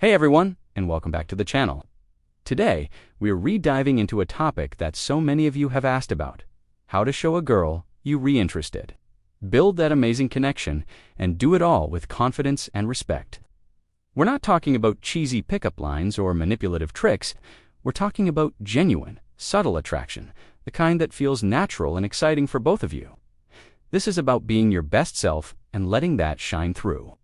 Hey everyone, and welcome back to the channel. Today, we're re-diving into a topic that so many of you have asked about: how to show a girl you re-interested. Build that amazing connection, and do it all with confidence and respect. We're not talking about cheesy pickup lines or manipulative tricks. We're talking about genuine, subtle attraction, the kind that feels natural and exciting for both of you. This is about being your best self and letting that shine through.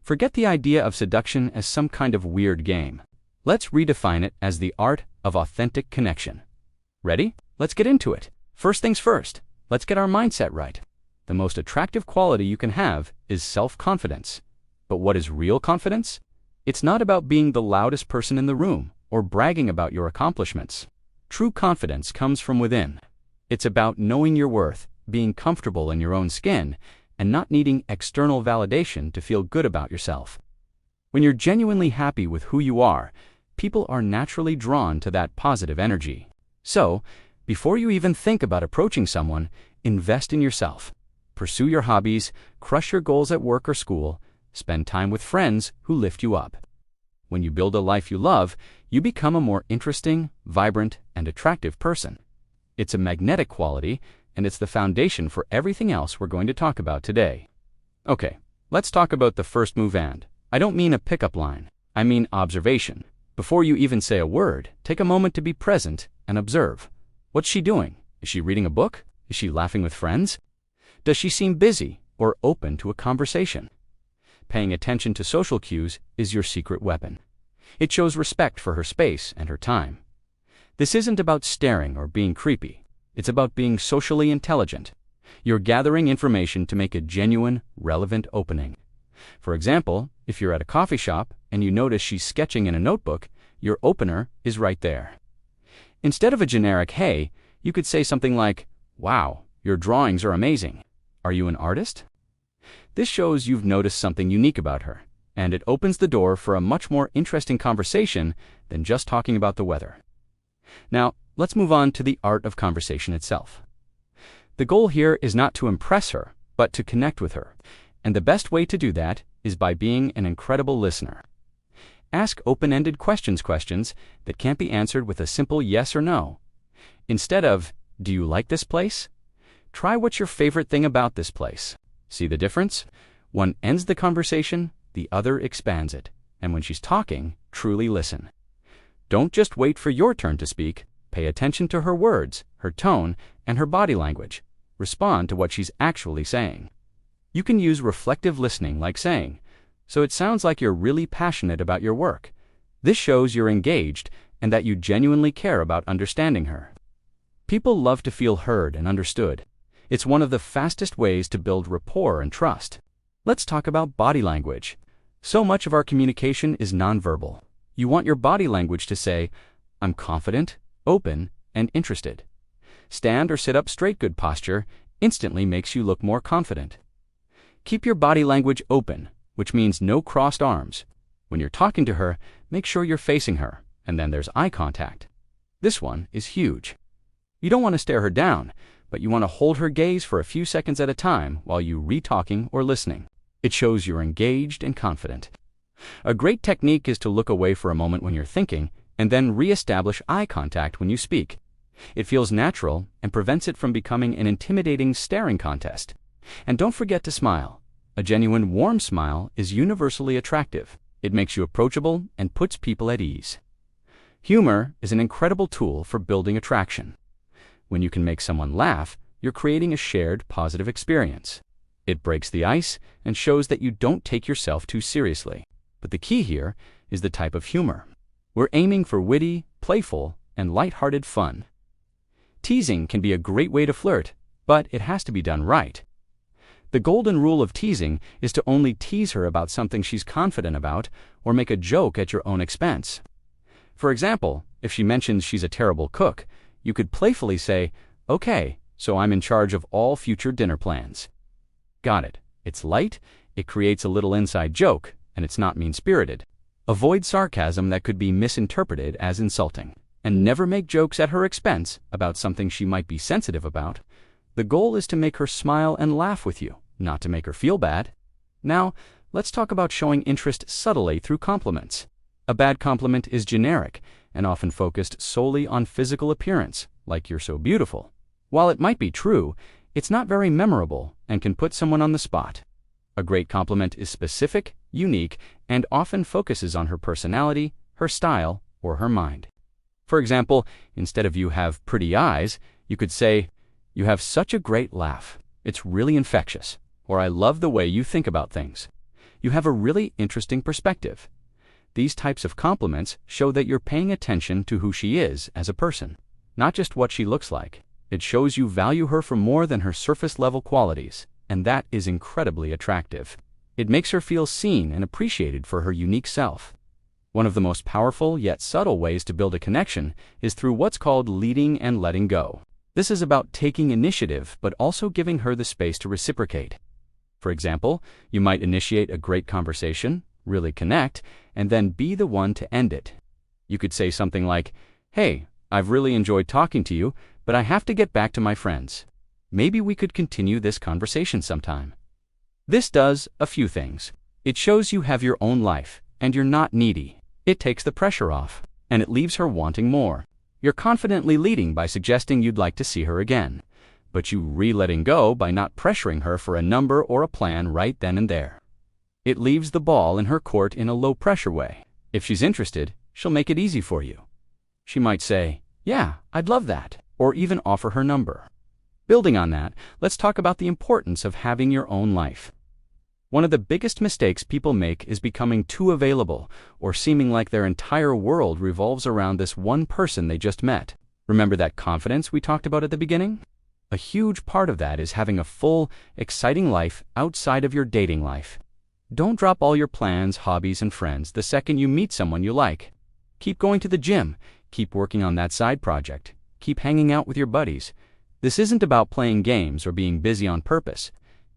Forget the idea of seduction as some kind of weird game. Let's redefine it as the art of authentic connection. Ready? Let's get into it. First things first, let's get our mindset right. The most attractive quality you can have is self-confidence. But what is real confidence? It's not about being the loudest person in the room or bragging about your accomplishments. True confidence comes from within. It's about knowing your worth, being comfortable in your own skin, and not needing external validation to feel good about yourself. When you're genuinely happy with who you are, people are naturally drawn to that positive energy. So, before you even think about approaching someone, invest in yourself. Pursue your hobbies, crush your goals at work or school, spend time with friends who lift you up. When you build a life you love, you become a more interesting, vibrant, and attractive person. It's a magnetic quality, and it's the foundation for everything else we're going to talk about today. Okay, let's talk about the first move, and I don't mean a pickup line. I mean observation. Before you even say a word, take a moment to be present and observe. What's she doing? Is she reading a book? Is she laughing with friends? Does she seem busy or open to a conversation? Paying attention to social cues is your secret weapon. It shows respect for her space and her time. This isn't about staring or being creepy. It's about being socially intelligent. You're gathering information to make a genuine, relevant opening. For example, if you're at a coffee shop and you notice she's sketching in a notebook, your opener is right there. Instead of a generic "hey," you could say something like, "Wow, your drawings are amazing. Are you an artist?" This shows you've noticed something unique about her, and it opens the door for a much more interesting conversation than just talking about the weather. Now, let's move on to the art of conversation itself. The goal here is not to impress her, but to connect with her. And the best way to do that is by being an incredible listener. Ask open-ended questions that can't be answered with a simple yes or no. Instead of, "Do you like this place?" try, "What's your favorite thing about this place?" See the difference? One ends the conversation, the other expands it. And when she's talking, truly listen. Don't just wait for your turn to speak. Pay attention to her words, her tone, and her body language. Respond to what she's actually saying. You can use reflective listening, like saying, "So it sounds like you're really passionate about your work." This shows you're engaged and that you genuinely care about understanding her. People love to feel heard and understood. It's one of the fastest ways to build rapport and trust. Let's talk about body language. So much of our communication is nonverbal. You want your body language to say, "I'm confident, open, and interested." Stand or sit up straight. Good posture instantly makes you look more confident. Keep your body language open, which means no crossed arms. When you're talking to her, make sure you're facing her, and then there's eye contact. This one is huge. You don't want to stare her down, but you want to hold her gaze for a few seconds at a time while you re-talking or listening. It shows you're engaged and confident. A great technique is to look away for a moment when you're thinking, and then re-establish eye contact when you speak. It feels natural and prevents it from becoming an intimidating staring contest. And don't forget to smile. A genuine warm smile is universally attractive. It makes you approachable and puts people at ease. Humor is an incredible tool for building attraction. When you can make someone laugh, you're creating a shared positive experience. It breaks the ice and shows that you don't take yourself too seriously. But the key here is the type of humor. We're aiming for witty, playful, and lighthearted fun. Teasing can be a great way to flirt, but it has to be done right. The golden rule of teasing is to only tease her about something she's confident about or make a joke at your own expense. For example, if she mentions she's a terrible cook, you could playfully say, "Okay, so I'm in charge of all future dinner plans." Got it. It's light, it creates a little inside joke, and it's not mean-spirited. Avoid sarcasm that could be misinterpreted as insulting. And never make jokes at her expense about something she might be sensitive about. The goal is to make her smile and laugh with you, not to make her feel bad. Now, let's talk about showing interest subtly through compliments. A bad compliment is generic and often focused solely on physical appearance, like "you're so beautiful." While it might be true, it's not very memorable and can put someone on the spot. A great compliment is specific, unique, and often focuses on her personality, her style, or her mind. For example, instead of "you have pretty eyes," you could say, "you have such a great laugh. It's really infectious." Or "I love the way you think about things. You have a really interesting perspective." These types of compliments show that you're paying attention to who she is as a person, not just what she looks like. It shows you value her for more than her surface-level qualities, and that is incredibly attractive. It makes her feel seen and appreciated for her unique self. One of the most powerful yet subtle ways to build a connection is through what's called leading and letting go. This is about taking initiative but also giving her the space to reciprocate. For example, you might initiate a great conversation, really connect, and then be the one to end it. You could say something like, "Hey, I've really enjoyed talking to you, but I have to get back to my friends. Maybe we could continue this conversation sometime." This does a few things. It shows you have your own life, and you're not needy. It takes the pressure off, and it leaves her wanting more. You're confidently leading by suggesting you'd like to see her again, but you letting go by not pressuring her for a number or a plan right then and there. It leaves the ball in her court in a low-pressure way. If she's interested, she'll make it easy for you. She might say, "Yeah, I'd love that," or even offer her number. Building on that, let's talk about the importance of having your own life. One of the biggest mistakes people make is becoming too available or seeming like their entire world revolves around this one person they just met. Remember that confidence we talked about at the beginning? A huge part of that is having a full, exciting life outside of your dating life. Don't drop all your plans, hobbies, and friends the second you meet someone you like. Keep going to the gym, keep working on that side project, keep hanging out with your buddies. This isn't about playing games or being busy on purpose.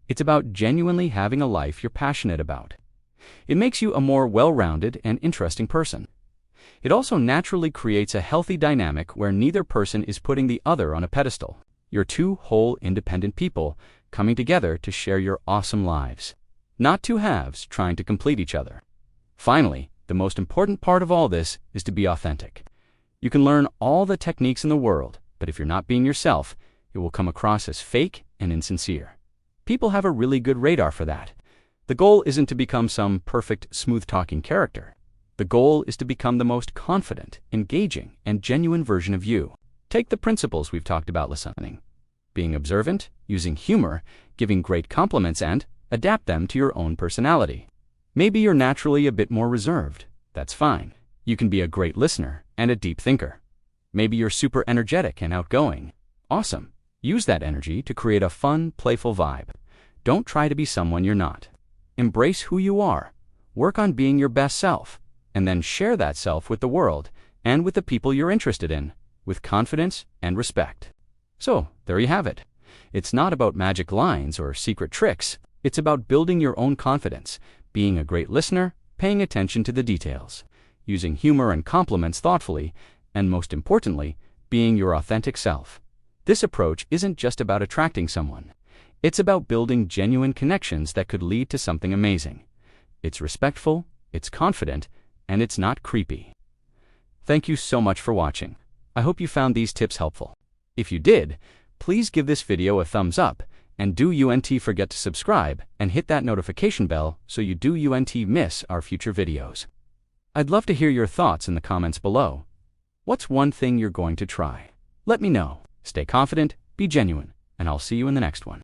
It's about genuinely having a life you're passionate about. It makes you a more well-rounded and interesting person. It also naturally creates a healthy dynamic where neither person is putting the other on a pedestal. You're two whole, independent people coming together to share your awesome lives, not two halves trying to complete each other. Finally, the most important part of all this is to be authentic. You can learn all the techniques in the world, but if you're not being yourself, it will come across as fake and insincere. People have a really good radar for that. The goal isn't to become some perfect, smooth-talking character. The goal is to become the most confident, engaging, and genuine version of you. Take the principles we've talked about listening, being observant, using humor, giving great compliments, and adapt them to your own personality. Maybe you're naturally a bit more reserved. That's fine. You can be a great listener and a deep thinker. Maybe you're super energetic and outgoing. Awesome. Use that energy to create a fun, playful vibe. Don't try to be someone you're not. Embrace who you are. Work on being your best self, and then share that self with the world and with the people you're interested in, with confidence and respect. So, there you have it. It's not about magic lines or secret tricks. It's about building your own confidence, being a great listener, paying attention to the details, using humor and compliments thoughtfully, and most importantly, being your authentic self. This approach isn't just about attracting someone. It's about building genuine connections that could lead to something amazing. It's respectful, it's confident, and it's not creepy. Thank you so much for watching. I hope you found these tips helpful. If you did, please give this video a thumbs up, and don't forget to subscribe and hit that notification bell so you don't miss our future videos. I'd love to hear your thoughts in the comments below. What's one thing you're going to try? Let me know. Stay confident, be genuine, and I'll see you in the next one.